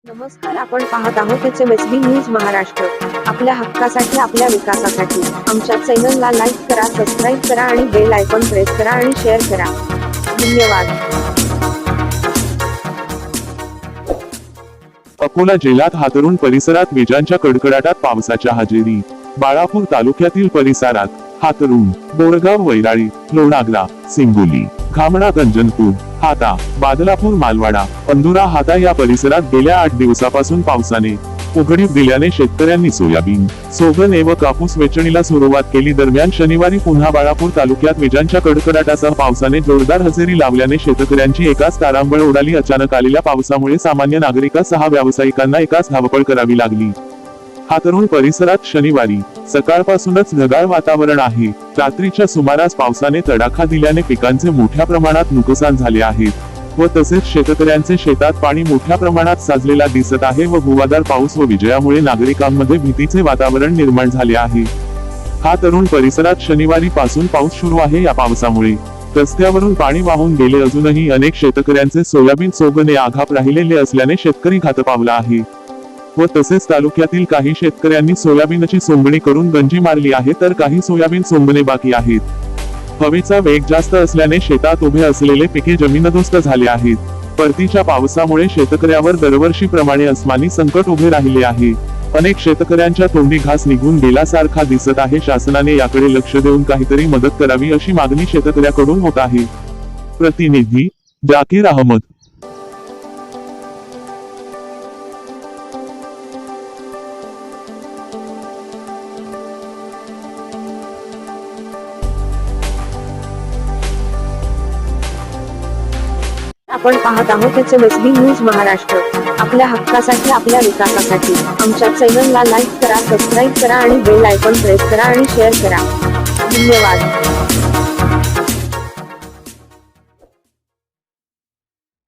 नमस्कार, आपण पाहत आहोत HMSB न्यूज महाराष्ट्र. आपल्या हक्कासाठी, आपल्या विकासासाठी आमच्या चॅनलला लाईक करा, सबस्क्राईब करा आणि बेल आयकॉन प्रेस करा आणि शेअर करा. धन्यवाद. अकोला जिल्ह्यात हातरुण परिसरात विजांच्या कडकडाटात पावसाच्या हजेरी. बाळापूर तालुक्यातील परिसरात हातरुण, बोरगाव, वैराळी, लोणागला, सिंगोली, खामणा, गंजनपूर, हाता, बादलापूर, मालवाडा, अंदुरा, हाता या परिसरात गेल्या 8 दिवसापासून पावसाने उघडीप दिल्याने शेतकऱ्यांनी सोयाबीन, सोगन व कापूस वेचणीला सुरुवात केली. दरम्यान शनिवारी पुन्हा बाळापूर तालुक्यात विजांच्या कडकडाटासह पावसाने जोरदार हजेरी लावल्याने शेतकऱ्यांची एकाच तारांबळ उडाली. अचानक आलेल्या पावसामुळे सामान्य नागरिकांसह व्यावसायिकांना एकाच धावपळ करावी लागली. हातरुण परिसरात शनिवारी सकाळपासूनच ढगाळ वातावरण आहे. रात्रीच्या सुमारास पावसाने तडाखा दिल्याने पिकांचे मोठ्या प्रमाणात नुकसान झाले आहे व तसेच शेतकऱ्यांचे शेतात पाणी मोठ्या प्रमाणात साचलेला दिसत आहे व बुवादार पाऊस व विजयामुळे नागरिकांमध्ये भीतीचे वातावरण निर्माण झाले आहे. हातरुण परिसरात शनिवारी पासून पाऊस सुरू आहे. या पावसामुळे रस्त्यावरून पाणी वाहून गेले. अजूनही अनेक शेतकऱ्यांचे सोयाबीन, सोगने आघाप राहिलेले असल्याने शेतकरी घातपावला आहे व तसेच तालुक्यातील काही शेतकऱ्यांनी सोयाबीनची सोंगणी करून गंजी मारली आहे, तर काही सोयाबीन सोंगणे बाकी आहेत. हवेचा वेग जास्त असल्याने शेतात उभे असलेले पिके जमीनदोस्त झाले आहेत. परतीच्या पावसामुळे शेतकऱ्यावर दरवर्षीप्रमाणे अस्मानी संकट उभे राहिले आहे. अनेक शेतकऱ्यांच्या तोंडी घास निघून गेल्यासारखा दिसत आहे. शासनाने याकडे लक्ष देऊन काहीतरी मदत करावी अशी मागणी शेतकऱ्याकडून होत आहे. प्रतिनिधी जाकीर अहमद. आपण पाहत आहोत HMSB न्यूज महाराष्ट्र. आपल्या हक्कासाठी, आपल्या विकासासाठी आमच्या चॅनलला लाईक करा, सबस्क्राईब करा आणि बेल आयकॉन प्रेस करा आणि शेअर करा. धन्यवाद.